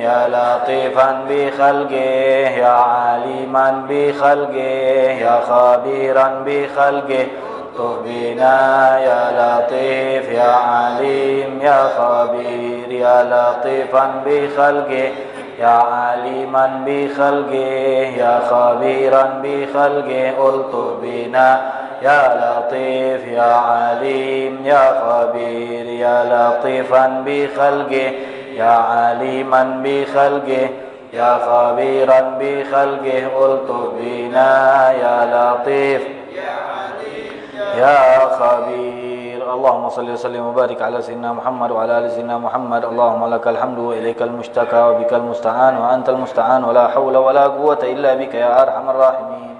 يا لطيفا بخلقه يا عليما بخلقه يا خبيرا بخلقه الطف بنا يا لطيف يا عليم يا خبير يا لطيفا بخلقه يا عليما بخلقه يا خبيرا بخلقه الطف بنا يا لطيف يا عليم يا خبير يا لطيفا بخلقه يا عليما بخلقه يا خبيرا بخلقه الطف بنا يا لطيف يا خبير. اللهم صل وسلم وبارك على سيدنا محمد وعلى ال سيدنا محمد. اللهم لك الحمد وإليك المشتكى وبك المستعان وأنت المستعان ولا حول ولا قوة إلا بك يا أرحم الراحمين.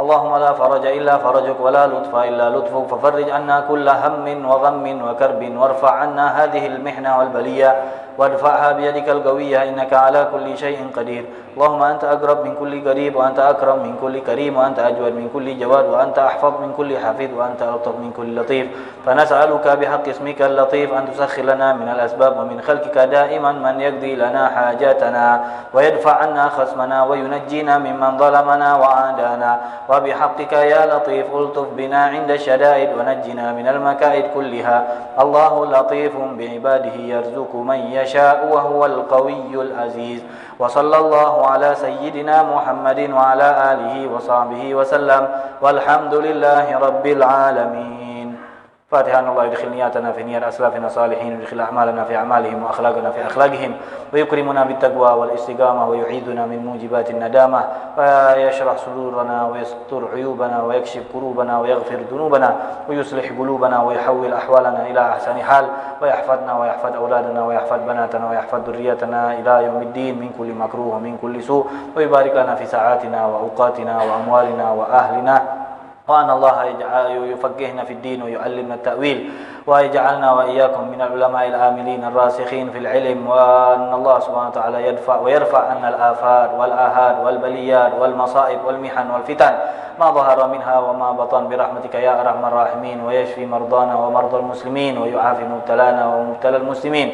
اللهم لا فرج إلا فرجك ولا لطف إلا لطفك ففرج عنا كل هم وغم وكرب وارفع عنا هذه المحنة والبلية وادفعها بيدك القوية إنك على كل شيء قدير. اللهم أنت أقرب من كل قريب وأنت أكرم من كل كريم وأنت أجود من كل جواد وأنت أحفظ من كل حفيظ وأنت ألطف من كل لطيف. فنسألك بحق اسمك اللطيف أن تسخر لنا من الأسباب ومن خلقك دائما من يقضي لنا حاجاتنا ويدفع عنا خصمنا وينجينا ممن ظلمنا وعادانا. وبحقك يا لطيف ألطف بنا عند الشدائد ونجنا من المكائد كلها. الله لطيف بعباده يرزق من يشاء وهو القوي العزيز. وصلى الله على سيدنا محمد وعلى آله وصحبه وسلم والحمد لله رب العالمين. فاتحة الله يدخل نياتنا في نيات أسلافنا الصالحين ويدخل أعمالنا في أعمالهم وأخلاقنا في أخلاقهم ويكرمنا بالتقوى والاستقامة ويعيذنا من موجبات الندامة ويشرح صدورنا ويستر عيوبنا ويكشف كروبنا ويغفر ذنوبنا ويصلح قلوبنا ويحول أحوالنا إلى أحسن حال ويحفظنا ويحفظ أولادنا ويحفظ بناتنا ويحفظ ذريتنا إلى يوم الدين من كل مكروه ومن كل سوء ويبارك لنا في ساعاتنا وأوقاتنا وأموالنا وأهلنا. وأن الله يفقهنا في الدين ويعلمنا التأويل ويجعلنا وإياكم من العلماء العاملين الراسخين في العلم. وأن الله سبحانه وتعالى ويرفع عنا الآفات والآهات والبليات والمصائب والمحن والفتن ما ظهر منها وما بطن برحمتك يا أرحم الراحمين. ويشفي مرضانا ومرضى المسلمين ويعافي مبتلانا ومبتلى المسلمين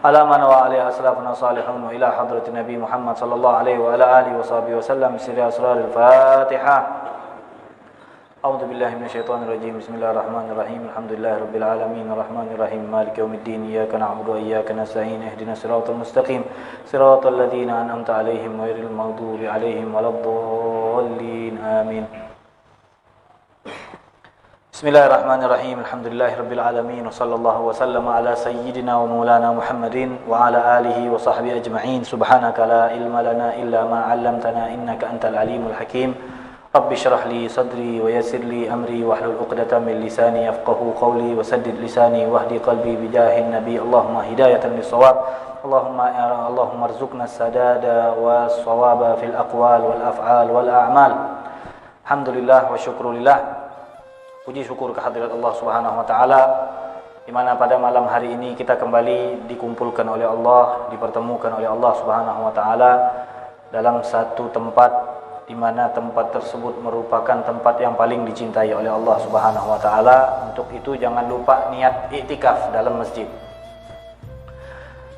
على ما نوى عليه أسلافنا الصالحون. وإلى حضرة النبي محمد صلى الله عليه وعلى آله وصحبه وسلم بسر أسرار الفاتحة. أعوذ بالله من الشيطان الرجيم. بسم الله الرحمن الرحيم. الحمد لله رب العالمين الرحمن الرحيم مالك يوم الدين إياك نعبد وإياك نستعين اهدنا الصراط المستقيم صراط الذين أنعمت عليهم غير المغضوب عليهم ولا الضالين آمين. بسم الله الرحمن الرحيم. الحمد لله رب العالمين وصلى الله وسلم على سيدنا ومولانا محمد وعلى آله وصحبه أجمعين. سبحانك لا علم لنا إلا ما علمتنا إنك أنت العليم الحكيم. رب اشرح لي صدري ويسر لي أمري واحلل عقدة من لساني يفقهوا قولي وسدد لساني واهدي قلبي بجاه النبي. اللهم هداية للصواب. اللهم ارزقنا السداد والصواب في الأقوال والأفعال والأعمال. Alhamdulillah wa syukurillah. Puji syukur kehadirat Allah Subhanahu wa taala di mana pada malam hari ini kita kembali dikumpulkan oleh Allah, dipertemukan oleh Allah Subhanahu wa taala dalam satu tempat di mana tempat tersebut merupakan tempat yang paling dicintai oleh Allah Subhanahu wa taala. Untuk itu jangan lupa niat iktikaf dalam masjid.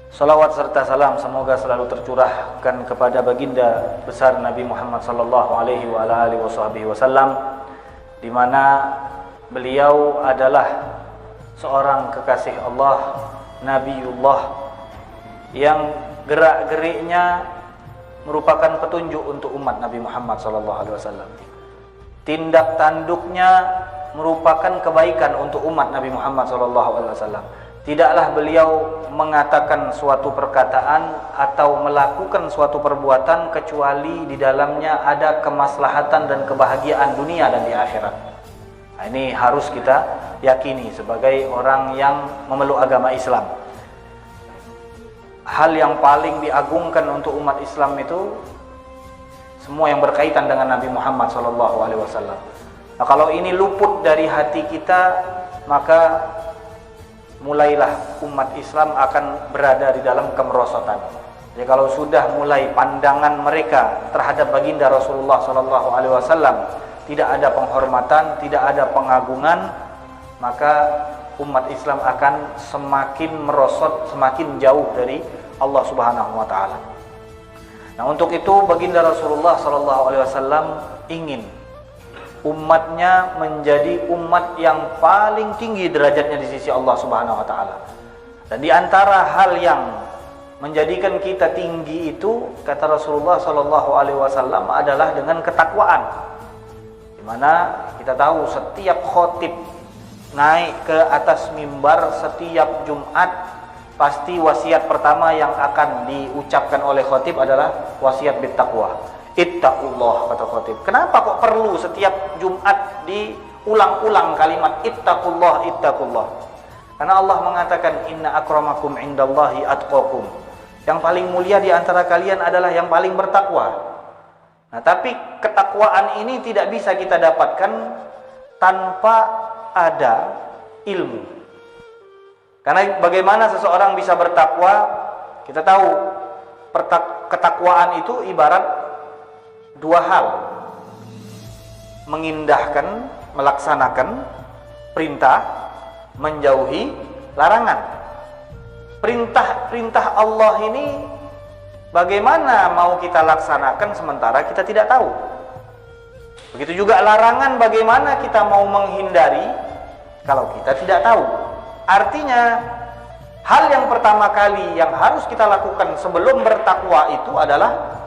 Salawat serta salam semoga selalu tercurahkan kepada baginda besar Nabi Muhammad sallallahu alaihi wa alihi wasallam di mana beliau adalah seorang kekasih Allah, Nabiullah yang gerak-geriknya merupakan petunjuk untuk umat Nabi Muhammad SAW. Tindak tanduknya merupakan kebaikan untuk umat Nabi Muhammad SAW. Tidaklah beliau mengatakan suatu perkataan atau melakukan suatu perbuatan kecuali di dalamnya ada kemaslahatan dan kebahagiaan dunia dan di akhirat. Nah, ini harus kita yakini sebagai orang yang memeluk agama Islam. Hal yang paling diagungkan untuk umat Islam itu semua yang berkaitan dengan Nabi Muhammad SAW. Nah, kalau ini luput dari hati kita, maka mulailah umat Islam akan berada di dalam kemerosotan. Jadi kalau sudah mulai pandangan mereka terhadap baginda Rasulullah SAW tidak ada penghormatan, tidak ada pengagungan, maka umat Islam akan semakin merosot, semakin jauh dari Allah Subhanahu wa taala. Nah, untuk itu baginda Rasulullah SAW ingin umatnya menjadi umat yang paling tinggi derajatnya di sisi Allah Subhanahu wa taala. Dan di antara hal yang menjadikan kita tinggi itu, kata Rasulullah SAW, adalah dengan ketakwaan. Di mana kita tahu setiap khotib naik ke atas mimbar setiap Jumat, pasti wasiat pertama yang akan diucapkan oleh khotib adalah wasiat bittaqwa. Ittaqullah, kata khotib. Kenapa kok perlu setiap Jumat diulang-ulang kalimat ittaqullah, ittaqullah? Karena Allah mengatakan inna akramakum indallahi atqakum. Yang paling mulia di antara kalian adalah yang paling bertakwa. Nah, tapi ketakwaan ini tidak bisa kita dapatkan tanpa ada ilmu. Karena bagaimana seseorang bisa bertakwa? Kita tahu ketakwaan itu ibarat dua hal. Mengindahkan, melaksanakan perintah, menjauhi larangan. Perintah Allah ini bagaimana mau kita laksanakan sementara kita tidak tahu. Begitu juga larangan, bagaimana kita mau menghindari kalau kita tidak tahu. Artinya, hal yang pertama kali yang harus kita lakukan sebelum bertakwa itu adalah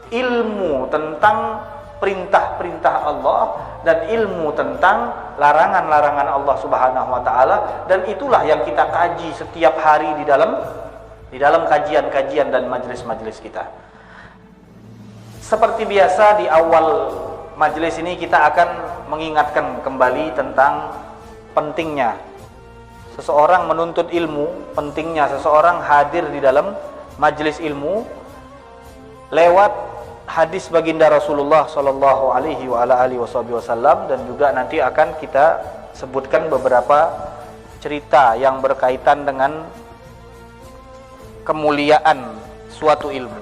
ilmu tentang perintah-perintah Allah dan ilmu tentang larangan-larangan Allah Subhanahu wa taala, dan itulah yang kita kaji setiap hari di dalam kajian-kajian dan majelis-majelis kita. Seperti biasa di awal majelis ini kita akan mengingatkan kembali tentang pentingnya seseorang menuntut ilmu, pentingnya seseorang hadir di dalam majelis ilmu lewat hadis baginda Rasulullah sallallahu alaihi wasallam, dan juga nanti akan kita sebutkan beberapa cerita yang berkaitan dengan kemuliaan suatu ilmu.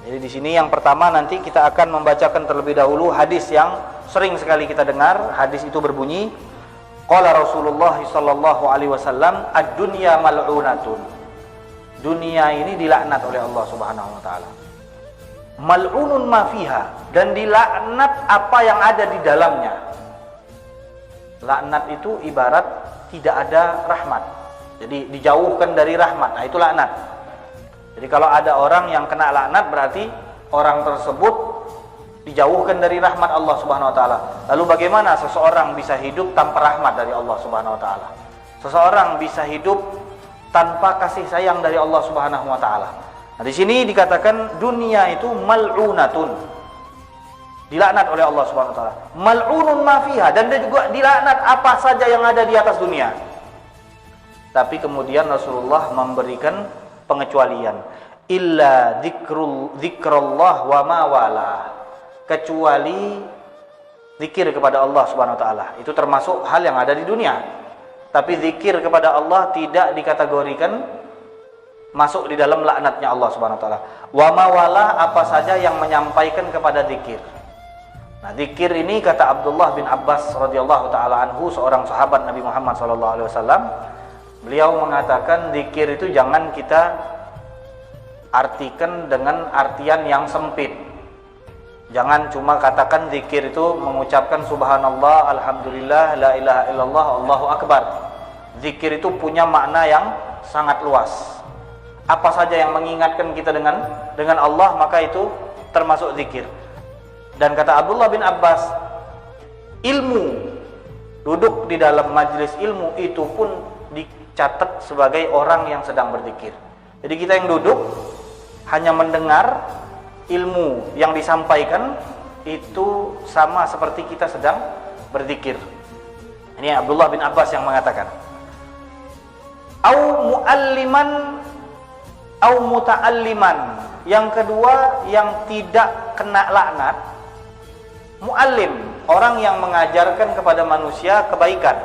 Jadi di sini yang pertama nanti kita akan membacakan terlebih dahulu hadis yang sering sekali kita dengar. Hadis itu berbunyi, qala Rasulullah sallallahu alaihi wasallam, ad-dunya mal'unatun. Dunia ini dilaknat oleh Allah Subhanahu wa taala. Mal'unun ma fiha, dan dilaknat apa yang ada di dalamnya. Laknat itu ibarat tidak ada rahmat. Jadi dijauhkan dari rahmat. Nah, itu laknat. Jadi kalau ada orang yang kena laknat, berarti orang tersebut dijauhkan dari rahmat Allah Subhanahu wa taala. Lalu bagaimana seseorang bisa hidup tanpa rahmat dari Allah Subhanahu wa taala? Seseorang bisa hidup tanpa kasih sayang dari Allah Subhanahu wa taala. Nah, di sini dikatakan dunia itu mal'unatun. Dilaknat oleh Allah Subhanahu wa taala. Mal'unun ma fiha, dan dia juga dilaknat apa saja yang ada di atas dunia. Tapi kemudian Rasulullah memberikan pengecualian. Illa dzikrullah wa ma wala. Kecuali zikir kepada Allah Subhanahu wa taala. Itu termasuk hal yang ada di dunia. Tapi zikir kepada Allah tidak dikategorikan masuk di dalam laknatnya Allah Subhanahu wa taala. Wa ma wala, apa saja yang menyampaikan kepada zikir. Nah, zikir ini kata Abdullah bin Abbas radhiyallahu taala anhu, seorang sahabat Nabi Muhammad sallallahu alaihi wasallam, beliau mengatakan zikir itu jangan kita artikan dengan artian yang sempit. Jangan cuma katakan zikir itu mengucapkan subhanallah, alhamdulillah, la ilaha illallah, Allahu akbar. Zikir itu punya makna yang sangat luas. Apa saja yang mengingatkan kita dengan Allah, maka itu termasuk zikir. Dan kata Abdullah bin Abbas, ilmu, duduk di dalam majelis ilmu itu pun dicatat sebagai orang yang sedang berzikir. Jadi kita yang duduk hanya mendengar ilmu yang disampaikan itu sama seperti kita sedang berzikir. Ini Abdullah bin Abbas yang mengatakan. Au mualliman au muta'alliman. Yang kedua yang tidak kena laknat, muallim, orang yang mengajarkan kepada manusia kebaikan,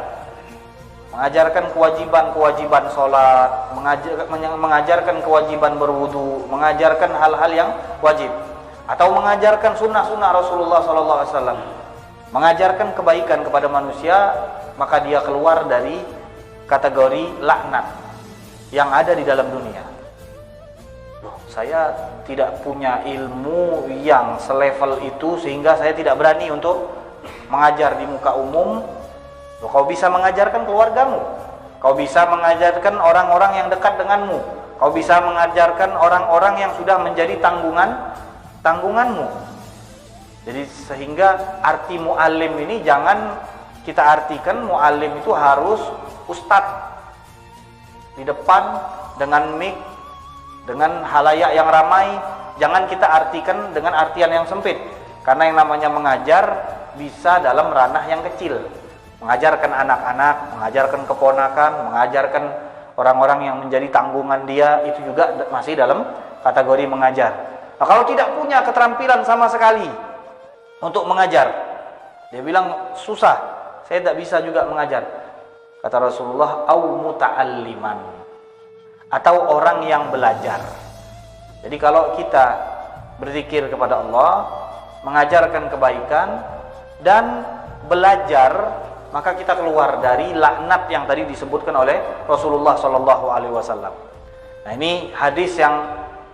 mengajarkan kewajiban-kewajiban sholat, mengajarkan kewajiban berwudu, mengajarkan hal-hal yang wajib, atau mengajarkan sunnah-sunnah Rasulullah SAW, mengajarkan kebaikan kepada manusia, maka dia keluar dari kategori laknat yang ada di dalam dunia. saya tidak punya ilmu yang selevel itu sehingga saya tidak berani untuk mengajar di muka umum. Loh, kau bisa mengajarkan keluargamu, kau bisa mengajarkan orang-orang yang dekat denganmu, kau bisa mengajarkan orang-orang yang sudah menjadi tanggunganmu. Jadi sehingga arti mu'allim ini jangan kita artikan mu'allim itu harus ustadz di depan dengan mic, dengan halayak yang ramai. Jangan kita artikan dengan artian yang sempit, karena yang namanya mengajar bisa dalam ranah yang kecil. Mengajarkan anak-anak, mengajarkan keponakan, mengajarkan orang-orang yang menjadi tanggungan dia, itu juga masih dalam kategori mengajar. Nah, kalau tidak punya keterampilan sama sekali untuk mengajar, dia bilang susah, saya tidak bisa juga mengajar. Kata Rasulullah, au muta'alliman, atau orang yang belajar. Jadi kalau kita berzikir kepada Allah, mengajarkan kebaikan dan belajar, maka kita keluar dari laknat yang tadi disebutkan oleh Rasulullah SAW. Nah, ini hadis yang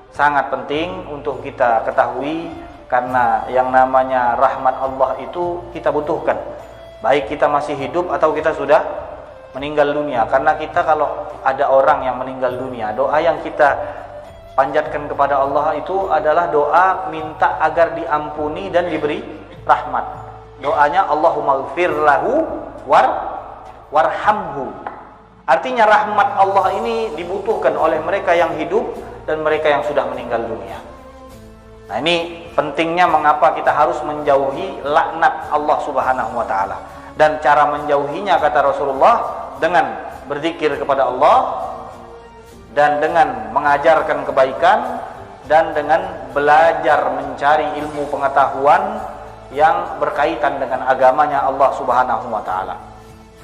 sangat penting untuk kita ketahui, karena yang namanya rahmat Allah itu kita butuhkan, baik kita masih hidup atau kita sudah meninggal dunia. Karena kita kalau ada orang yang meninggal dunia, doa yang kita panjatkan kepada Allah itu adalah doa minta agar diampuni dan diberi rahmat. Doanya Allahumma gfir lahu warhamhu. Artinya rahmat Allah ini dibutuhkan oleh mereka yang hidup dan mereka yang sudah meninggal dunia. Nah, ini pentingnya mengapa kita harus menjauhi laknat Allah Subhanahu wa taala. Dan cara menjauhinya, kata Rasulullah, dengan berzikir kepada Allah, dan dengan mengajarkan kebaikan, dan dengan belajar mencari ilmu pengetahuan yang berkaitan dengan agamanya Allah Subhanahu wa taala.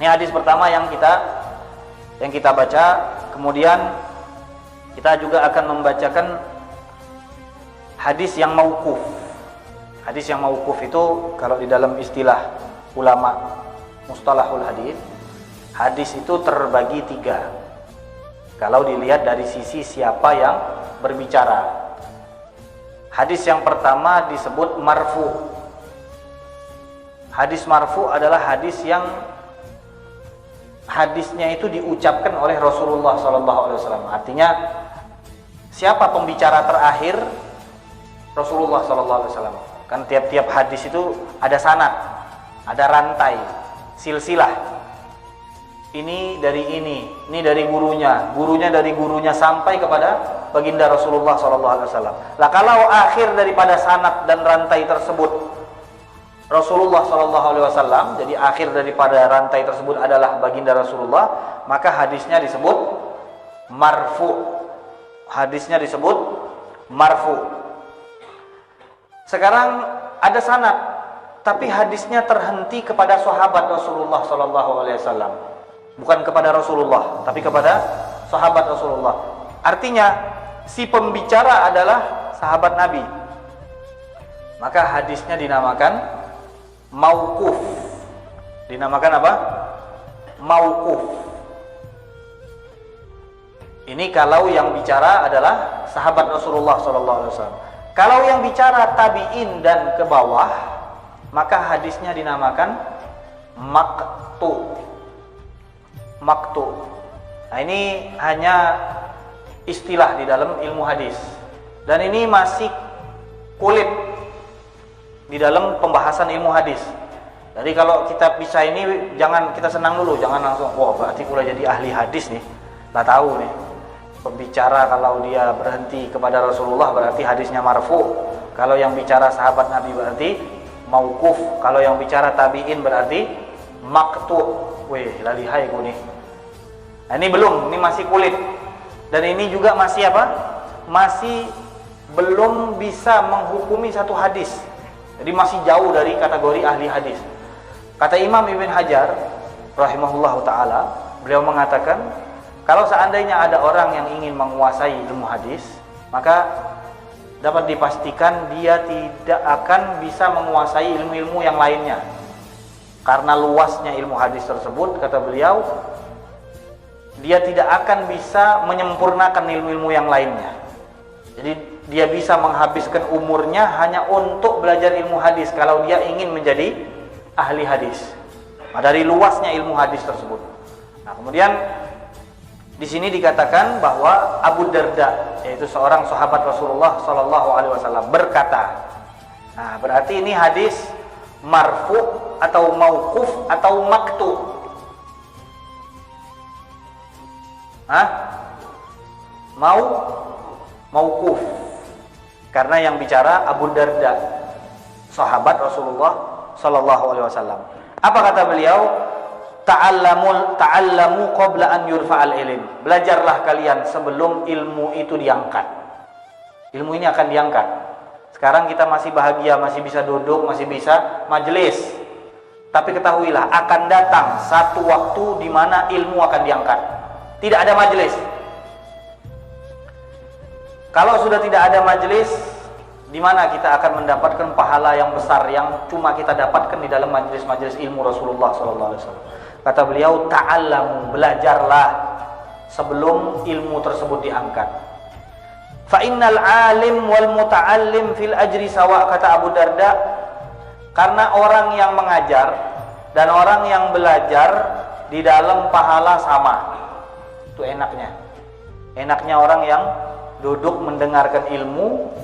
Ini hadis pertama yang kita baca. Kemudian kita juga akan membacakan hadis yang mauquf. Hadis yang mauquf itu kalau di dalam istilah ulama mustalahul hadis, hadis itu terbagi 3 kalau dilihat dari sisi siapa yang berbicara. Hadis yang pertama disebut marfu. Hadis marfu adalah hadis yang hadisnya itu diucapkan oleh Rasulullah SAW. Artinya siapa pembicara terakhir? Rasulullah SAW. Kan tiap-tiap hadis itu ada sanad, ada rantai, silsilah. Ini dari ini dari gurunya dari gurunya sampai kepada baginda Rasulullah SAW. Lah kalau akhir daripada sanad dan rantai tersebut Rasulullah SAW, jadi akhir daripada rantai tersebut adalah baginda Rasulullah, maka hadisnya disebut marfu. Hadisnya disebut marfu. Sekarang ada sanad, tapi hadisnya terhenti kepada sahabat Rasulullah SAW, bukan kepada Rasulullah, tapi kepada sahabat Rasulullah. Artinya si pembicara adalah sahabat Nabi, maka hadisnya dinamakan mauquf. Dinamakan apa? Mauquf. Ini kalau yang bicara adalah sahabat Rasulullah SAW. Kalau yang bicara tabi'in dan ke bawah, maka hadisnya dinamakan maqtu. Maqtu. Nah, ini hanya istilah di dalam ilmu hadis, dan ini masih kulit di dalam pembahasan ilmu hadis. Jadi kalau kita bisa ini, jangan kita senang dulu, jangan langsung wah berarti pula jadi ahli hadis nih. Lah tahu nih, pembicara kalau dia berhenti kepada Rasulullah berarti hadisnya marfu. Kalau yang bicara sahabat Nabi berarti mauquf. Kalau yang bicara tabi'in berarti maqtu. Wih, lalihai gue nih. Nah, ini belum, ini masih kulit. Dan ini juga masih apa? Masih belum bisa menghukumi satu hadis. Jadi masih jauh dari kategori ahli hadis. Kata Imam Ibn Hajar rahimahullah ta'ala, beliau mengatakan, kalau seandainya ada orang yang ingin menguasai ilmu hadis, maka dapat dipastikan dia tidak akan bisa menguasai ilmu-ilmu yang lainnya. Karena luasnya ilmu hadis tersebut, kata beliau, dia tidak akan bisa menyempurnakan ilmu-ilmu yang lainnya. Jadi dia bisa menghabiskan umurnya hanya untuk belajar ilmu hadis kalau dia ingin menjadi ahli hadis. Nah, dari luasnya ilmu hadis tersebut. Nah, kemudian di sini dikatakan bahwa Abu Darda, yaitu seorang sahabat Rasulullah Shallallahu Alaihi Wasallam, berkata. Nah, berarti ini hadis marfu atau mauquf atau maktu. Mauquf. Karena yang bicara Abu Darda, sahabat Rasulullah Shallallahu Alaihi Wasallam. Apa kata beliau? Ta'allamu qabla an yurfa'al ilm. Belajarlah kalian sebelum ilmu itu diangkat. Ilmu ini akan diangkat. Sekarang kita masih bahagia, masih bisa duduk, masih bisa majelis. Tapi ketahuilah akan datang satu waktu di mana ilmu akan diangkat. Tidak ada majelis. Kalau sudah tidak ada majelis, di mana kita akan mendapatkan pahala yang besar yang cuma kita dapatkan di dalam majelis-majelis ilmu Rasulullah sallallahu alaihi wasallam. Kata beliau, ta'allamu, belajarlah sebelum ilmu tersebut diangkat. Fa innal alim wal muta'allim fil ajri sawa, kata Abu Darda, karena orang yang mengajar dan orang yang belajar di dalam pahala sama. Itu enaknya. Enaknya orang yang duduk mendengarkan ilmu,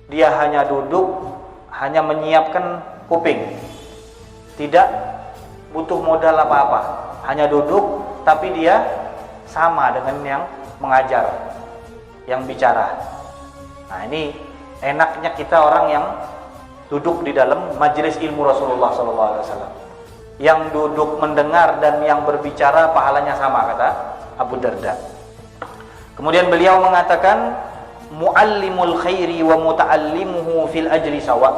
dia hanya duduk, hanya menyiapkan kuping, tidak butuh modal apa-apa, hanya duduk, tapi dia sama dengan yang mengajar, yang bicara. Nah, ini enaknya kita orang yang duduk di dalam majelis ilmu Rasulullah SAW, yang duduk mendengar dan yang berbicara pahalanya sama, kata Abu Darda. Kemudian beliau mengatakan, muallimul khairi wa muta'allimuhu fil ajri sawa.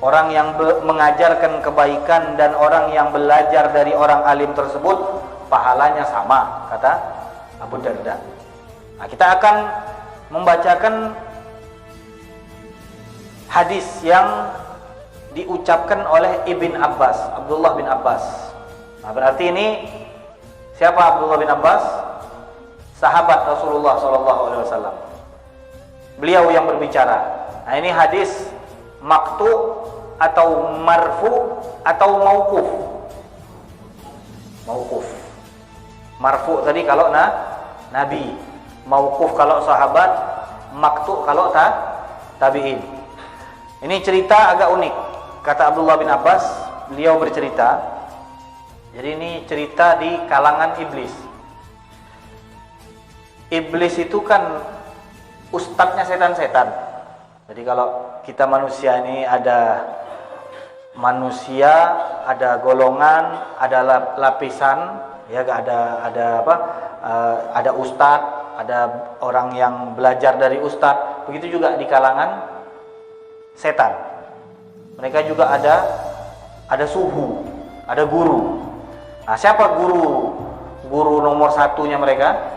Orang yang mengajarkan kebaikan dan orang yang belajar dari orang alim tersebut pahalanya sama, kata Abu Darda. Nah, kita akan membacakan hadis yang diucapkan oleh Ibn Abbas, Abdullah bin Abbas. Nah, berarti ini siapa Abdullah bin Abbas? Sahabat Rasulullah SAW. Beliau yang berbicara. Nah, ini hadis maktu atau marfu atau mauquf. Mauquf. Marfu tadi kalau nabi, mauquf kalau sahabat, maktu kalau tabi'in. Ini cerita agak unik. Kata Abdullah bin Abbas, beliau bercerita. Jadi ini cerita di kalangan iblis. Iblis itu kan ustadznya setan-setan. Jadi kalau kita manusia ini ada manusia, ada golongan, ada lapisan, ya ada ustadz, ada orang yang belajar dari ustadz. Begitu juga di kalangan setan. Mereka juga ada suhu, ada guru. Nah, siapa guru? Guru nomor satunya mereka?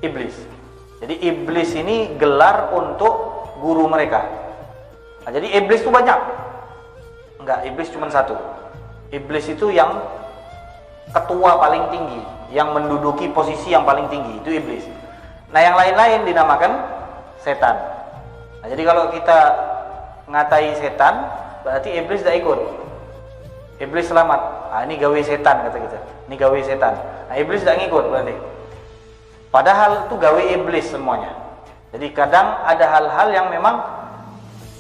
Iblis. Jadi iblis ini gelar untuk guru mereka. Nah, jadi iblis itu banyak. Enggak, iblis cuma satu. Iblis itu yang ketua paling tinggi, yang menduduki posisi yang paling tinggi, itu iblis. Nah, yang lain-lain dinamakan setan. Nah, jadi kalau kita ngatai setan, berarti iblis tidak ikut. Iblis selamat. Ah, ini gawe setan, kata kita. Ini gawe setan. Nah, iblis tidak ngikut berarti. Padahal itu gawe iblis semuanya. Jadi kadang ada hal-hal yang memang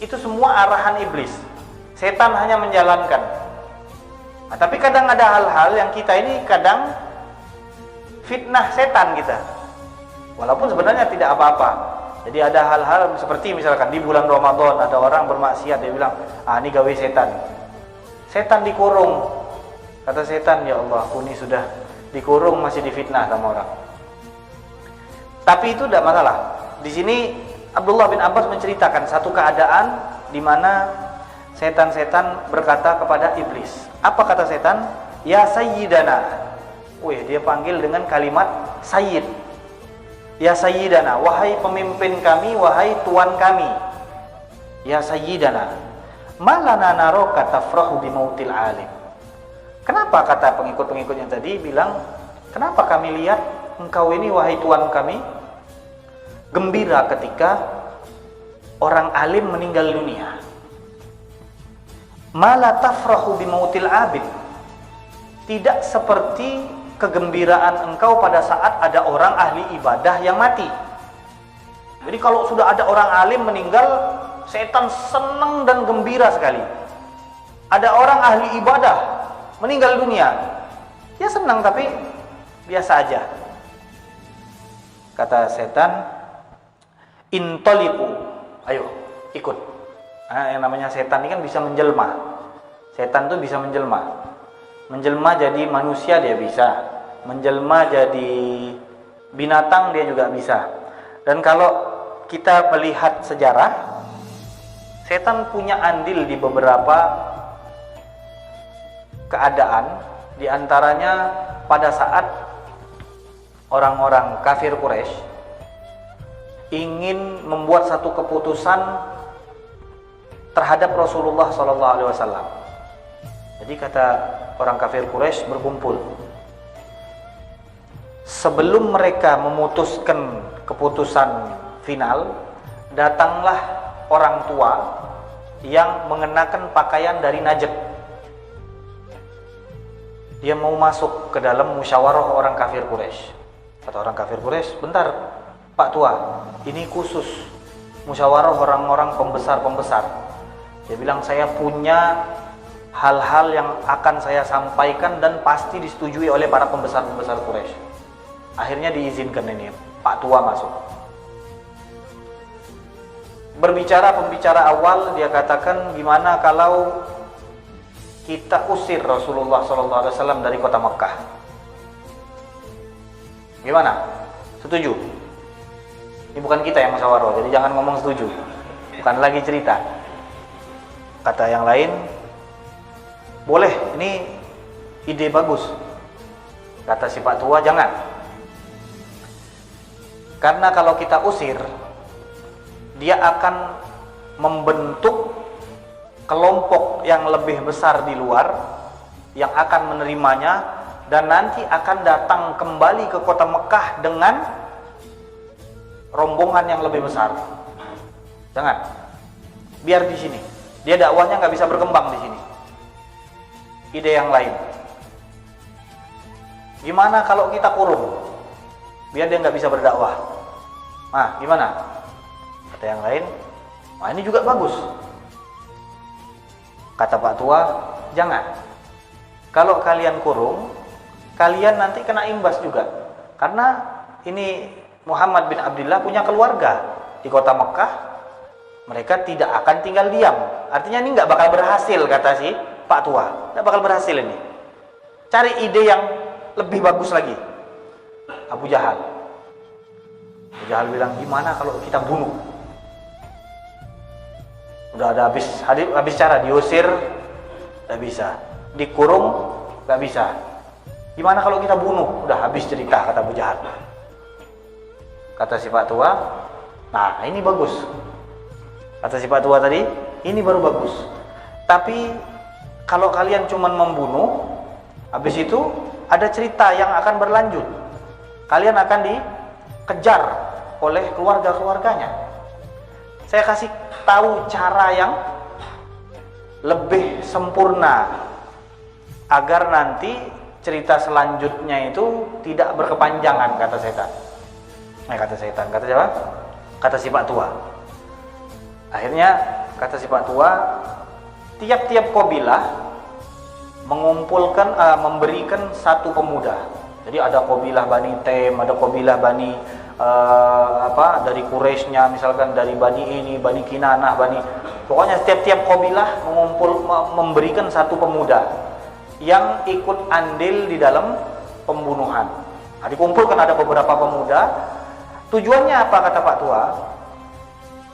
itu semua arahan iblis. Setan hanya menjalankan. Nah, tapi kadang ada hal-hal yang kita ini kadang fitnah setan kita. Walaupun sebenarnya tidak apa-apa. Jadi ada hal-hal seperti misalkan di bulan Ramadan ada orang bermaksiat, dia bilang, "Ah, ini gawe setan." Setan dikurung. Kata setan, "Ya Allah, aku ini sudah dikurung masih difitnah sama orang." Tapi itu tidak masalah. Di sini Abdullah bin Abbas menceritakan satu keadaan di mana setan-setan berkata kepada iblis. Apa kata setan? Ya sayyidana. Wih, dia panggil dengan kalimat sayyid. Ya sayyidana, wahai pemimpin kami, wahai tuan kami. Ya sayyidana, malana naroka tafrahu bimautil alim. Kenapa kata pengikut-pengikutnya tadi bilang, kenapa kami lihat engkau ini wahai tuan kami gembira ketika orang alim meninggal dunia. Mala tafrahu bimautil abid. Tidak seperti kegembiraan engkau pada saat ada orang ahli ibadah yang mati. Jadi kalau sudah ada orang alim meninggal, setan senang dan gembira sekali. Ada orang ahli ibadah meninggal dunia, dia senang tapi biasa aja. Kata setan, intoliku, ayo ikut. Nah, yang namanya setan ini kan bisa menjelma. Setan tuh bisa menjelma. Menjelma jadi manusia dia bisa, menjelma jadi binatang dia juga bisa. Dan kalau kita melihat sejarah, setan punya andil di beberapa keadaan, di antaranya pada saat orang-orang kafir Quraisy ingin membuat satu keputusan terhadap Rasulullah SAW. Jadi kata orang kafir Quraisy berkumpul. Sebelum mereka memutuskan keputusan final, datanglah orang tua yang mengenakan pakaian dari Najd. Dia mau masuk ke dalam musyawarah orang kafir Quraisy. Kata orang kafir Quraisy, bentar Pak Tua, ini khusus musyawarah orang-orang pembesar-pembesar. Dia bilang, saya punya hal-hal yang akan saya sampaikan dan pasti disetujui oleh para pembesar-pembesar Quraisy. Akhirnya diizinkan ini Pak Tua masuk. Berbicara pembicara awal, dia katakan, gimana kalau kita usir Rasulullah SAW dari kota Mekah? Gimana? Setuju? Ini bukan kita yang musyawarah, jadi jangan ngomong setuju. Bukan lagi cerita. Kata yang lain, boleh, ini ide bagus. Kata si Pak Tua, jangan. Karena kalau kita usir, dia akan membentuk kelompok yang lebih besar di luar yang akan menerimanya, dan nanti akan datang kembali ke kota Mekah dengan rombongan yang lebih besar. Jangan. Biar di sini. Dia dakwahnya nggak bisa berkembang di sini. Ide yang lain. Gimana kalau kita kurung? Biar dia nggak bisa berdakwah. Nah, gimana? Kata yang lain, nah ini juga bagus. Kata Pak Tua, jangan. Kalau kalian kurung, kalian nanti kena imbas juga. Karena ini Muhammad bin Abdullah punya keluarga di kota Mekah. Mereka tidak akan tinggal diam. Artinya ini nggak bakal berhasil, kata si Pak Tua. Nggak bakal berhasil ini. Cari ide yang lebih bagus lagi. Abu Jahal. Abu Jahal bilang, gimana kalau kita bunuh? Udah ada habis cara, diusir nggak bisa, dikurung nggak bisa. Gimana kalau kita bunuh? Udah habis cerita, kata Abu Jahal. Kata si Pak Tua, nah ini bagus. Kata si Pak Tua tadi, ini baru bagus. Tapi kalau kalian cuma membunuh, habis itu ada cerita yang akan berlanjut. Kalian akan dikejar oleh keluarga-keluarganya. Saya kasih tahu cara yang lebih sempurna agar nanti cerita selanjutnya itu tidak berkepanjangan, kata setan. Kata setan, kata siapa? Kata si Pak Tua. Akhirnya kata si Pak Tua, tiap-tiap kabilah mengumpulkan, memberikan satu pemuda. Jadi ada kabilah Bani Taim, ada kabilah Bani dari Quraisynya, misalkan dari Bani ini, Bani Kinanah, pokoknya setiap kabilah memberikan satu pemuda yang ikut andil di dalam pembunuhan. Nah, dikumpulkan ada beberapa pemuda. Tujuannya apa, kata Pak Tua?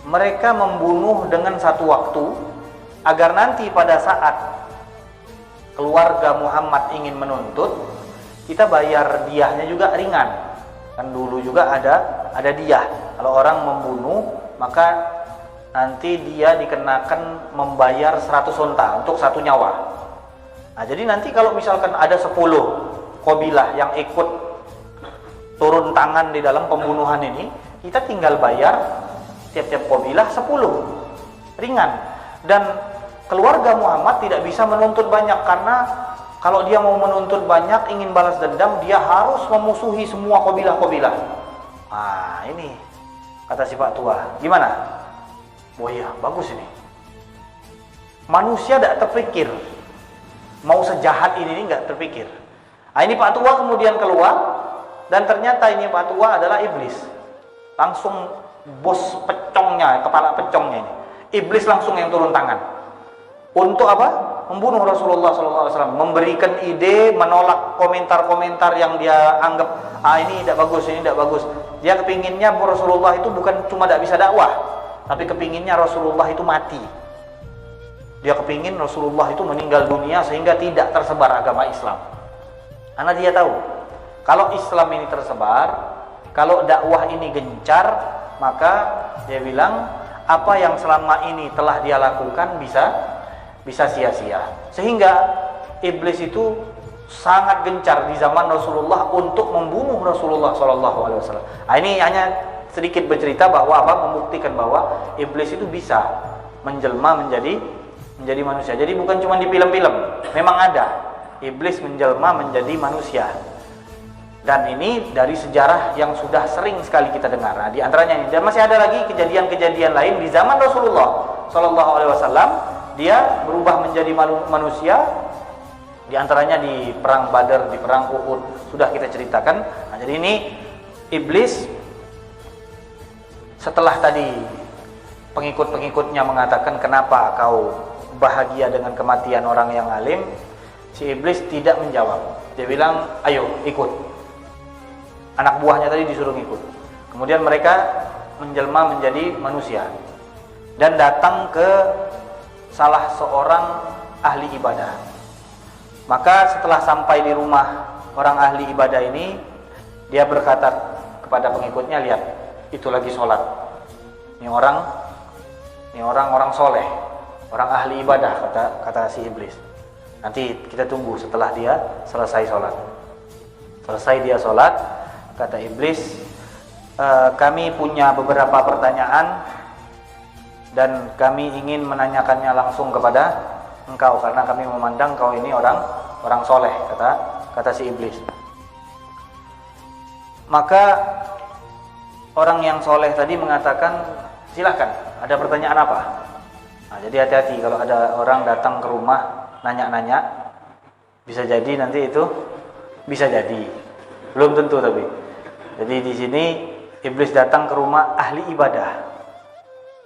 Mereka membunuh dengan satu waktu agar nanti pada saat keluarga Muhammad ingin menuntut, kita bayar diahnya juga ringan. Kan dulu juga ada diah. Kalau orang membunuh, maka nanti dia dikenakan membayar 100 unta untuk satu nyawa. Nah, jadi nanti kalau misalkan ada 10 kabilah yang ikut turun tangan di dalam pembunuhan ini, Kita tinggal bayar tiap-tiap qabilah 10. Ringan. Dan keluarga Muhammad tidak bisa menuntut banyak, karena kalau dia mau menuntut banyak, ingin balas dendam, dia harus memusuhi semua qabilah-qabilah. Nah, ini kata si Pak Tua. Gimana? Oh iya, bagus ini. Manusia tidak terpikir mau sejahat ini nggak terpikir. Nah, ini Pak Tua kemudian keluar, dan ternyata ini Pak Tua adalah iblis. Langsung bos pecongnya, kepala pecongnya ini. Iblis langsung yang turun tangan. Untuk apa? Membunuh Rasulullah SAW, memberikan ide, menolak komentar-komentar yang dia anggap ini tidak bagus, ini tidak bagus. Dia kepinginnya Rasulullah itu bukan cuma tidak bisa dakwah, tapi kepinginnya Rasulullah itu mati. Dia kepingin Rasulullah itu meninggal dunia sehingga tidak tersebar agama Islam. Karena dia tahu, kalau Islam ini tersebar, kalau dakwah ini gencar, maka dia bilang apa yang selama ini telah dia lakukan bisa sia-sia. Sehingga iblis itu sangat gencar di zaman Rasulullah untuk membunuh Rasulullah SAW. Nah, ini hanya sedikit bercerita bahwa membuktikan bahwa iblis itu bisa menjelma menjadi manusia. Jadi bukan cuma di film-film, memang ada iblis menjelma menjadi manusia. Dan ini dari sejarah yang sudah sering sekali kita dengar. Nah, di antaranya ini, dan masih ada lagi kejadian-kejadian lain di zaman Rasulullah SAW. Dia berubah menjadi manusia, di antaranya di perang Badar, di perang Uhud, sudah kita ceritakan. Nah, jadi ini iblis setelah tadi pengikut-pengikutnya mengatakan, kenapa kau bahagia dengan kematian orang yang alim, si iblis tidak menjawab. Dia bilang, ayo ikut. Anak buahnya tadi disuruh ikut. Kemudian mereka menjelma menjadi manusia dan datang ke salah seorang ahli ibadah. Maka setelah sampai di rumah orang ahli ibadah ini, dia berkata kepada pengikutnya, lihat, itu lagi sholat. Ini orang soleh, orang ahli ibadah, kata si iblis. Nanti kita tunggu setelah dia selesai sholat. Selesai dia sholat, kata iblis, kami punya beberapa pertanyaan dan kami ingin menanyakannya langsung kepada engkau, karena kami memandang kau ini orang soleh, kata si iblis. Maka orang yang soleh tadi mengatakan, silakan, ada pertanyaan apa? Nah, jadi hati-hati kalau ada orang datang ke rumah nanya-nanya, bisa jadi nanti itu bisa jadi, belum tentu tapi. Jadi di sini iblis datang ke rumah ahli ibadah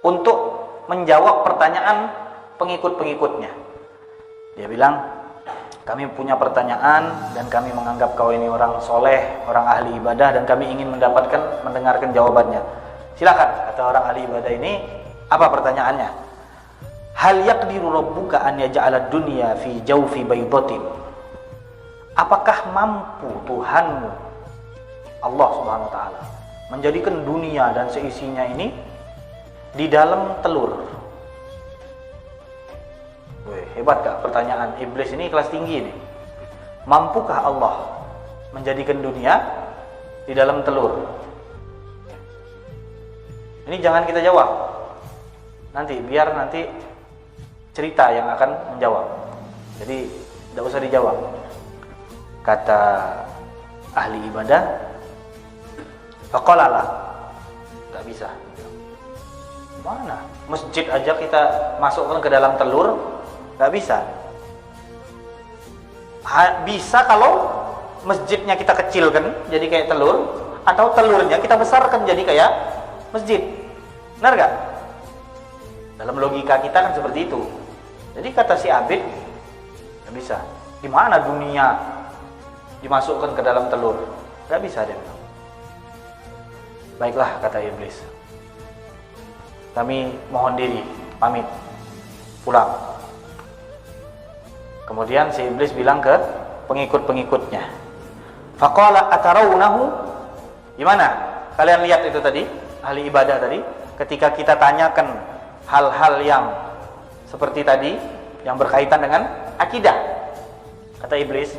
untuk menjawab pertanyaan pengikut-pengikutnya. Dia bilang, kami punya pertanyaan dan kami menganggap kau ini orang soleh, orang ahli ibadah, dan kami ingin mendengarkan jawabannya. Silakan, kata orang ahli ibadah ini. Apa pertanyaannya? Hal yaqdiru rabbuka an yaj'ala dunya fi jawfi baydatin. Apakah mampu Tuhanmu, Allah Subhanahu wa taala, menjadikan dunia dan seisinya ini di dalam telur? Wih, hebat gak pertanyaan iblis ini, kelas tinggi ini. Mampukah Allah menjadikan dunia di dalam telur? Ini jangan kita jawab. Biar nanti cerita yang akan menjawab. Jadi tidak usah dijawab. Kata ahli ibadah, faqala la, tidak bisa. Mana? Masjid aja kita masukkan ke dalam telur, nggak bisa. Bisa kalau masjidnya kita kecilkan jadi kayak telur, atau telurnya kita besarkan jadi kayak masjid. Benar nggak? Dalam logika kita kan seperti itu. Jadi kata si Abid, nggak bisa. Gimana dunia dimasukkan ke dalam telur? Nggak bisa dia bilang. Baiklah, kata iblis, kami mohon diri, pamit, pulang. Kemudian si iblis bilang ke pengikut-pengikutnya, faqala atarawunahu, gimana? Kalian lihat itu tadi, ahli ibadah tadi, ketika kita tanyakan hal-hal yang seperti tadi, yang berkaitan dengan akidah, kata iblis,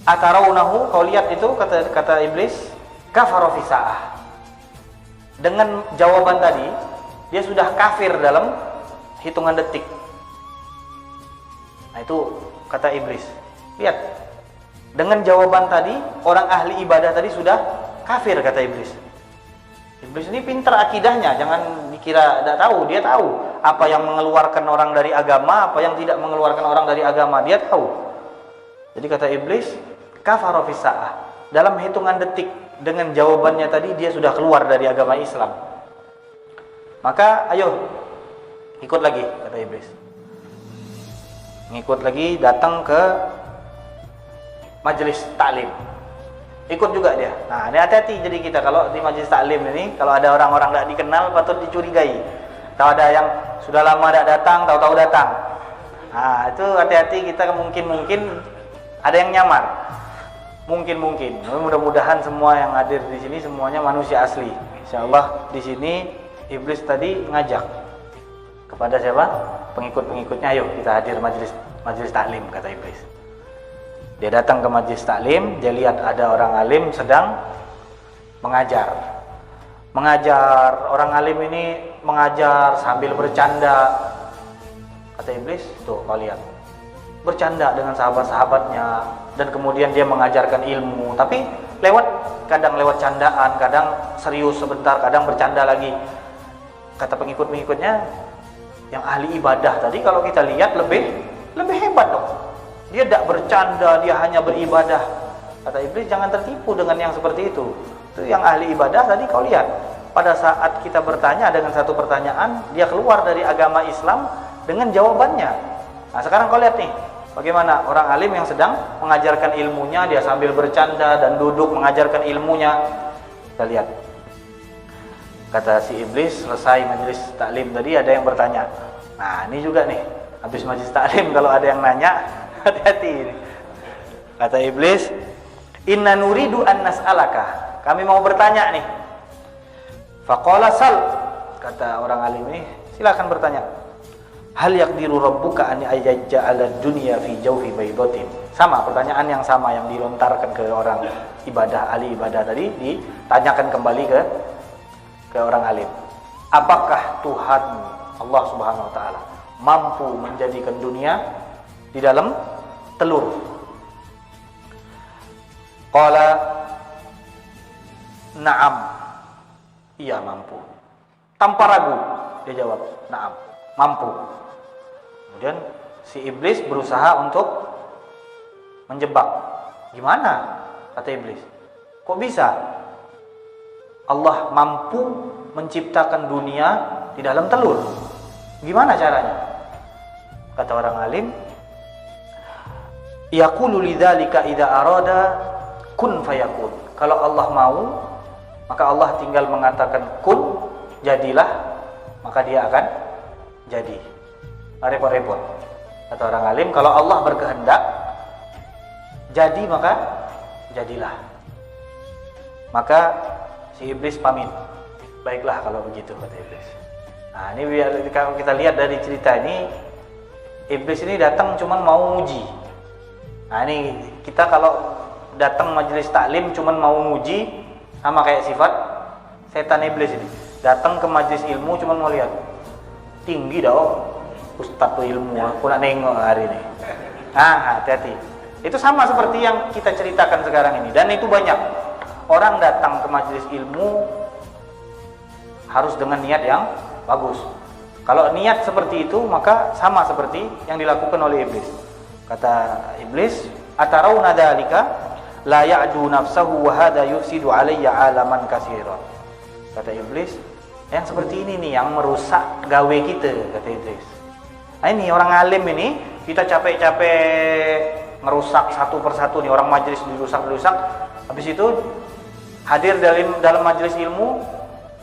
atarawunahu, kau lihat itu, kata iblis, kafara fi sa'ah, Dengan jawaban tadi, dia sudah kafir dalam hitungan detik. Nah itu kata iblis. Lihat, dengan jawaban tadi, orang ahli ibadah tadi sudah kafir, kata iblis. Iblis ini pintar akidahnya, jangan dikira tidak tahu. Dia tahu apa yang mengeluarkan orang dari agama, apa yang tidak mengeluarkan orang dari agama. Dia tahu. Jadi kata iblis, kafara fis sa'ah. Dalam hitungan detik, dengan jawabannya tadi dia sudah keluar dari agama Islam. Maka ayo ikut lagi, kata iblis. Ngikut lagi, datang ke majelis taklim. Ikut juga dia. Nah, ini hati-hati jadi kita kalau di majelis taklim ini, kalau ada orang-orang tidak dikenal patut dicurigai. Kalau ada yang sudah lama tidak datang, tahu-tahu datang. Nah, itu hati-hati, kita mungkin ada yang nyamar. Mungkin. Mudah-mudahan semua yang hadir di sini semuanya manusia asli. Insyaallah di sini iblis tadi ngajak kepada siapa? Pengikut-pengikutnya, ayo kita hadir majelis taklim, kata iblis. Dia datang ke majelis taklim, dia lihat ada orang alim sedang mengajar. Orang alim ini mengajar sambil bercanda. Kata iblis, tuh kau lihat. Bercanda dengan sahabat-sahabatnya, dan kemudian dia mengajarkan ilmu, tapi kadang lewat candaan, kadang serius sebentar, kadang bercanda lagi. Kata pengikut-pengikutnya, yang ahli ibadah tadi kalau kita lihat lebih hebat dong. Dia tidak bercanda, dia hanya beribadah. Kata iblis, jangan tertipu dengan yang seperti itu. Itu yang ahli ibadah tadi kau lihat. Pada saat kita bertanya dengan satu pertanyaan, dia keluar dari agama Islam dengan jawabannya. Nah sekarang kau lihat nih, bagaimana orang alim yang sedang mengajarkan ilmunya, dia sambil bercanda dan duduk mengajarkan ilmunya. Kita lihat. Kata si iblis, selesai majelis taklim tadi ada yang bertanya. Nah ini juga nih, habis majelis taklim kalau ada yang nanya, hati-hati. Kata iblis, inna nuridu an nas'alaka. Kami mau bertanya nih. Faqala sal. Kata orang alim ini, silakan bertanya. Hal yaqdiru rabbuka an yaj'ala dunya fi jawfi baydatin. Sama, pertanyaan yang sama yang dilontarkan ke orang ibadah, ahli ibadah tadi, ditanyakan kembali ke orang alim. Apakah Tuhanmu Allah Subhanahu wa taala mampu menjadikan dunia di dalam telur? Qala na'am. Iya mampu. Tanpa ragu dia jawab, na'am, mampu. Kemudian si iblis berusaha untuk menjebak. Gimana? Kata iblis. Kok bisa? Allah mampu menciptakan dunia di dalam telur. Gimana caranya? Kata orang alim, yaqulu lidzalika idza arada kun fayakun. Kalau Allah mau, maka Allah tinggal mengatakan kun, jadilah, maka dia akan jadi. Repot-repot. Kata orang alim, kalau Allah berkehendak jadi, maka jadilah. Maka si iblis pamit. Baiklah kalau begitu, kata iblis. Nah ini biar kalau kita lihat dari cerita ini, iblis ini datang cuma mau nguji. Nah ini kita kalau datang majelis taklim cuma mau nguji, sama kayak sifat setan iblis ini. Datang ke majelis ilmu cuma mau lihat. Tinggi dah ustaz tuh ilmu, aku nak nengok hari ini. Hati-hati. Itu sama seperti yang kita ceritakan sekarang ini, dan itu banyak. Orang datang ke majelis ilmu harus dengan niat yang bagus. Kalau niat seperti itu, maka sama seperti yang dilakukan oleh iblis. Kata iblis, atarawna dzalika la ya'du nafsahu wa hadha yufsidu alayya alaman katsiran. Kata iblis, yang seperti ini nih yang merusak gawe kita, kata iblis. Nah ini orang alim ini, kita capek-capek ngerusak satu persatu nih, orang majelis dirusak-rusak. Habis itu hadir dalam majelis ilmu,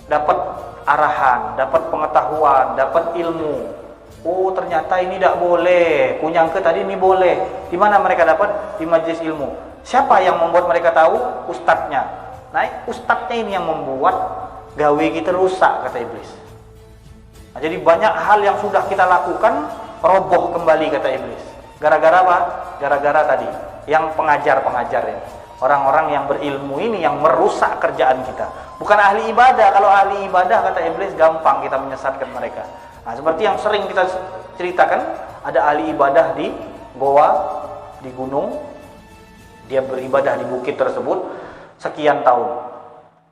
dapat arahan, dapat pengetahuan, dapat ilmu. Oh ternyata ini tidak boleh, kunyangke tadi ini boleh. Di mana mereka dapat? Di majelis ilmu. Siapa yang membuat mereka tahu? Ustadznya. Nah ustadznya ini yang membuat gawe kita rusak, kata iblis. Nah, jadi banyak hal yang sudah kita lakukan roboh kembali, kata iblis. Gara-gara apa? Gara-gara tadi yang pengajar ini. Orang-orang yang berilmu ini yang merusak kerjaan kita. Bukan ahli ibadah. Kalau ahli ibadah, kata iblis, gampang kita menyesatkan mereka. Nah, seperti yang sering kita ceritakan, ada ahli ibadah di goa, di gunung. Dia beribadah di bukit tersebut sekian tahun.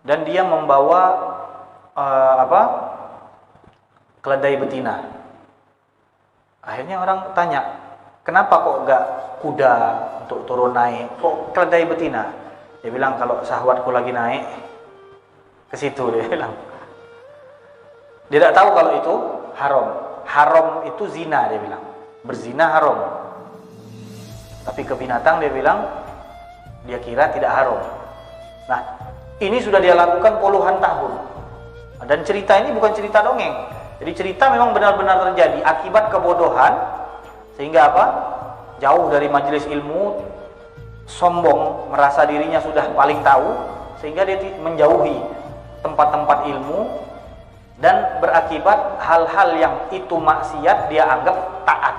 Dan dia membawa keledai betina. Akhirnya orang tanya, kenapa kok enggak kuda untuk turun naik, kok keledai betina? Dia bilang, kalau syahwatku lagi naik, ke situ, dia bilang. Dia tidak tahu kalau itu haram. Haram itu zina, dia bilang. Berzina haram. Tapi ke binatang dia bilang, dia kira tidak haram. Nah, ini sudah dia lakukan puluhan tahun. Dan cerita ini bukan cerita dongeng. Jadi cerita memang benar-benar terjadi akibat kebodohan, sehingga apa? Jauh dari majelis ilmu, sombong, merasa dirinya sudah paling tahu, sehingga dia menjauhi tempat-tempat ilmu, dan berakibat hal-hal yang itu maksiat dia anggap taat.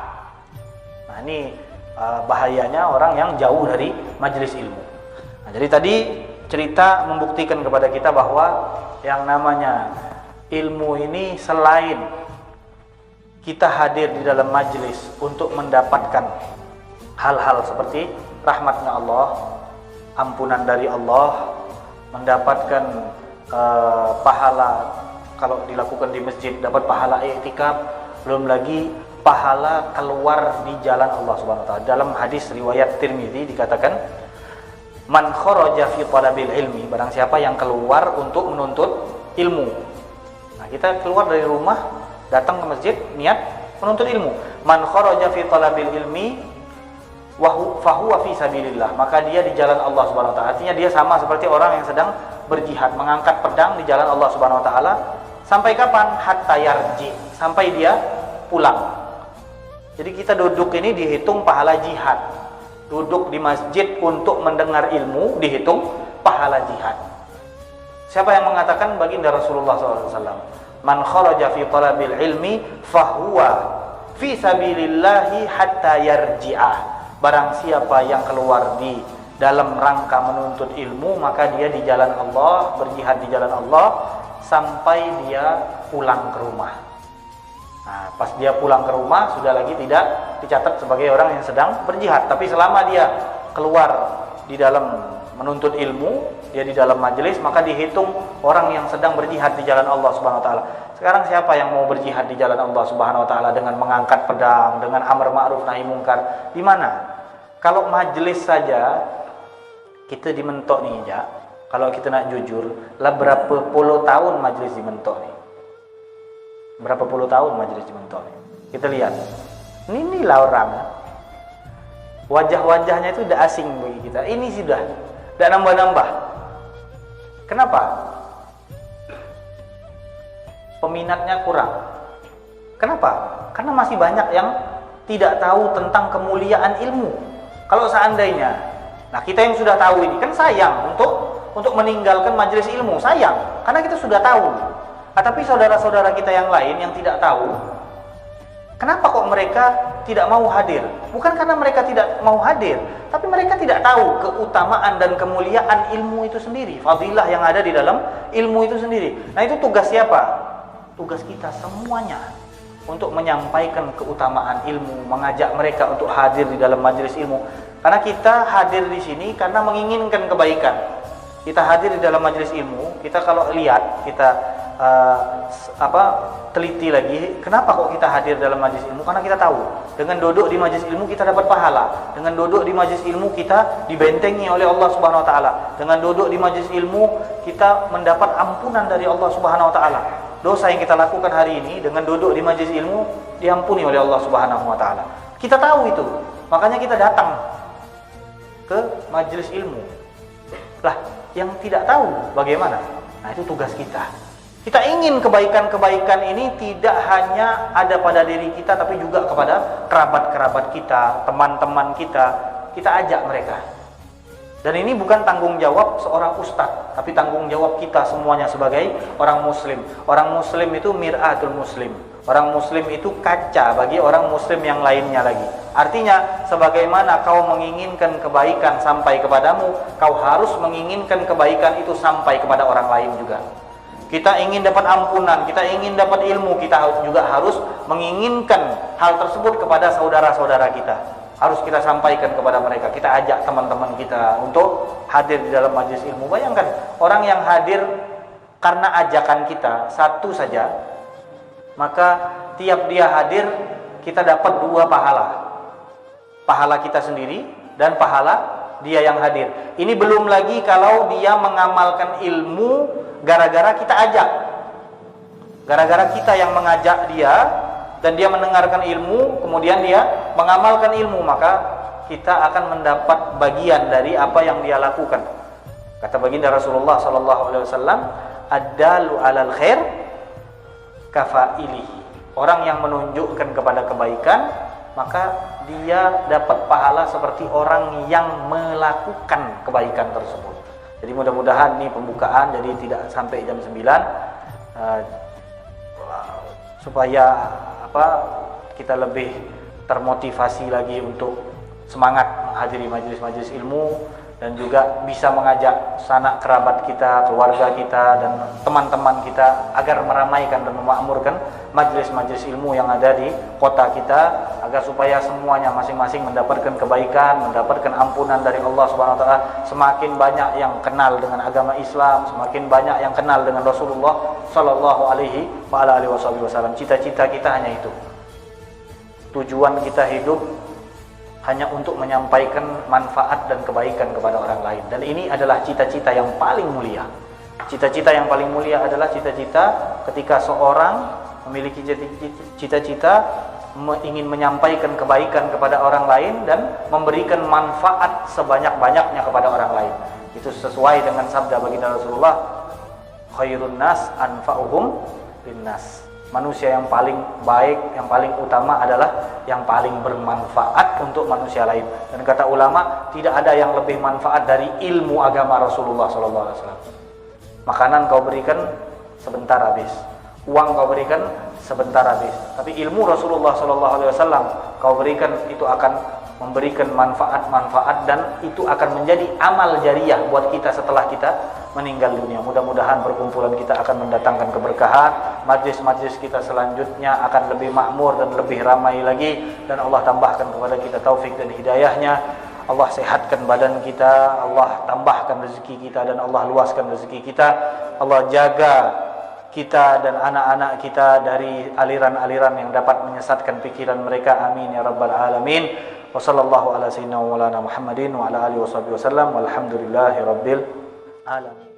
Nah, ini bahayanya orang yang jauh dari majelis ilmu. Nah, jadi tadi cerita membuktikan kepada kita bahwa yang namanya ilmu ini, selain kita hadir di dalam majelis untuk mendapatkan hal-hal seperti rahmatnya Allah, ampunan dari Allah, mendapatkan pahala kalau dilakukan di masjid, dapat pahala i'tikaf, belum lagi pahala keluar di jalan Allah Subhanahu wa taala. Dalam hadis riwayat Tirmizi dikatakan, man kharaja fi talabil ilmi, barang siapa yang keluar untuk menuntut ilmu. Nah, kita keluar dari rumah, datang ke masjid, niat menuntut ilmu. Man kharaja fi talabil ilmi fa huwa fi sabilillah, maka dia di jalan Allah Subhanahu wa taala. Artinya dia sama seperti orang yang sedang berjihad, mengangkat pedang di jalan Allah Subhanahu wa taala. Sampai kapan? Hatta yarji, sampai dia pulang. Jadi kita duduk ini dihitung pahala jihad. Duduk di masjid untuk mendengar ilmu dihitung pahala jihad. Siapa yang mengatakan? Baginda Rasulullah SAW. Man kharaja fi talabil ilmi fahuwa fi sabilillahi hatta yarji'ah. Barang siapa yang keluar di dalam rangka menuntut ilmu, maka dia di jalan Allah, berjihad di jalan Allah sampai dia pulang ke rumah. Nah, pas dia pulang ke rumah sudah lagi tidak dicatat sebagai orang yang sedang berjihad. Tapi selama dia keluar di dalam menuntut ilmu, dia di dalam majelis, maka dihitung orang yang sedang berjihad di jalan Allah Subhanahu wa taala. Sekarang siapa yang mau berjihad di jalan Allah Subhanahu wa taala dengan mengangkat pedang, dengan amar ma'ruf nahi mungkar? Di mana? Kalau majelis saja kita dimentok nih, ya. Kalau kita nak jujur, lah berapa puluh tahun majelis dimentok nih? Berapa puluh tahun majelis dimentok nih? Kita lihat. Inilah orang. Wajah-wajahnya itu udah asing bagi kita. Ini sudah tidak nambah-nambah. Kenapa? Peminatnya kurang. Kenapa? Karena masih banyak yang tidak tahu tentang kemuliaan ilmu. Kalau seandainya, nah kita yang sudah tahu ini kan sayang untuk meninggalkan majelis ilmu, sayang, karena kita sudah tahu. Tapi saudara-saudara kita yang lain yang tidak tahu, kenapa kok mereka tidak mau hadir? Bukan karena mereka tidak mau hadir, tapi mereka tidak tahu keutamaan dan kemuliaan ilmu itu sendiri, fadilah yang ada di dalam ilmu itu sendiri. Nah, itu tugas siapa? Tugas kita semuanya untuk menyampaikan keutamaan ilmu, mengajak mereka untuk hadir di dalam majelis ilmu. Karena kita hadir di sini karena menginginkan kebaikan. Kita hadir di dalam majelis ilmu, kita kalau lihat, kita teliti lagi, kenapa kok kita hadir dalam majelis ilmu? Karena kita tahu, dengan duduk di majelis ilmu kita dapat pahala. Dengan duduk di majelis ilmu kita dibentengi oleh Allah Subhanahu wa taala. Dengan duduk di majelis ilmu kita mendapat ampunan dari Allah Subhanahu wa taala. Dosa yang kita lakukan hari ini dengan duduk di majelis ilmu diampuni oleh Allah Subhanahu wa taala. Kita tahu itu. Makanya kita datang ke majelis ilmu. Lah, yang tidak tahu bagaimana? Nah, itu tugas kita. Kita ingin kebaikan-kebaikan ini tidak hanya ada pada diri kita, tapi juga kepada kerabat-kerabat kita, teman-teman kita. Kita ajak mereka. Dan ini bukan tanggung jawab seorang ustadz, tapi tanggung jawab kita semuanya sebagai orang muslim. Orang muslim itu mir'atul muslim. Orang muslim itu kaca bagi orang muslim yang lainnya lagi. Artinya, sebagaimana kau menginginkan kebaikan sampai kepadamu, kau harus menginginkan kebaikan itu sampai kepada orang lain juga. Kita ingin dapat ampunan, kita ingin dapat ilmu, kita juga harus menginginkan hal tersebut kepada saudara-saudara kita. Harus kita sampaikan kepada mereka. Kita ajak teman-teman kita untuk hadir di dalam majelis ilmu. Bayangkan, orang yang hadir karena ajakan kita satu saja, maka tiap dia hadir, kita dapat 2 pahala. Pahala kita sendiri dan pahala dia yang hadir. Ini belum lagi kalau dia mengamalkan ilmu gara-gara kita ajak. Gara-gara kita yang mengajak dia dan dia mendengarkan ilmu, kemudian dia mengamalkan ilmu, maka kita akan mendapat bagian dari apa yang dia lakukan. Kata baginda Rasulullah SAW, ad-dalu 'alal khair kafailihi. Orang yang menunjukkan kepada kebaikan, maka dia dapat pahala seperti orang yang melakukan kebaikan tersebut. Jadi mudah-mudahan ini pembukaan, jadi tidak sampai jam 9, supaya kita lebih termotivasi lagi untuk semangat menghadiri majelis-majelis ilmu, dan juga bisa mengajak sanak kerabat kita, keluarga kita, dan teman-teman kita agar meramaikan dan memakmurkan majelis-majelis ilmu yang ada di kota kita, agar supaya semuanya masing-masing mendapatkan kebaikan, mendapatkan ampunan dari Allah Subhanahu wa taala. Semakin banyak yang kenal dengan agama Islam, semakin banyak yang kenal dengan Rasulullah sallallahu alaihi wasallam. Cita-cita kita hanya itu. Tujuan kita hidup hanya untuk menyampaikan manfaat dan kebaikan kepada orang lain. Dan ini adalah cita-cita yang paling mulia. Cita-cita yang paling mulia adalah cita-cita ketika seorang memiliki cita-cita ingin menyampaikan kebaikan kepada orang lain dan memberikan manfaat sebanyak-banyaknya kepada orang lain. Itu sesuai dengan sabda baginda Rasulullah, khairun nas anfa'uhum linnas. Manusia yang paling baik, yang paling utama adalah yang paling bermanfaat untuk manusia lain. Dan kata ulama, tidak ada yang lebih manfaat dari ilmu agama Rasulullah SAW. Makanan kau berikan sebentar habis, uang kau berikan sebentar habis, tapi ilmu Rasulullah SAW kau berikan, itu akan memberikan manfaat-manfaat, dan itu akan menjadi amal jariah buat kita setelah kita meninggal dunia. Mudah-mudahan perkumpulan kita akan mendatangkan keberkahan, majlis-majlis kita selanjutnya akan lebih makmur dan lebih ramai lagi, dan Allah tambahkan kepada kita taufik dan hidayahnya. Allah sehatkan badan kita, Allah tambahkan rezeki kita, dan Allah luaskan rezeki kita. Allah jaga kita dan anak-anak kita dari aliran-aliran yang dapat menyesatkan pikiran mereka. Amin ya rabbal alamin. Wa sallallahu ala sayyidina wa maulana Muhammadin wa ala alihi wa sahbihi wasallam walhamdulillahi rabbil alamin.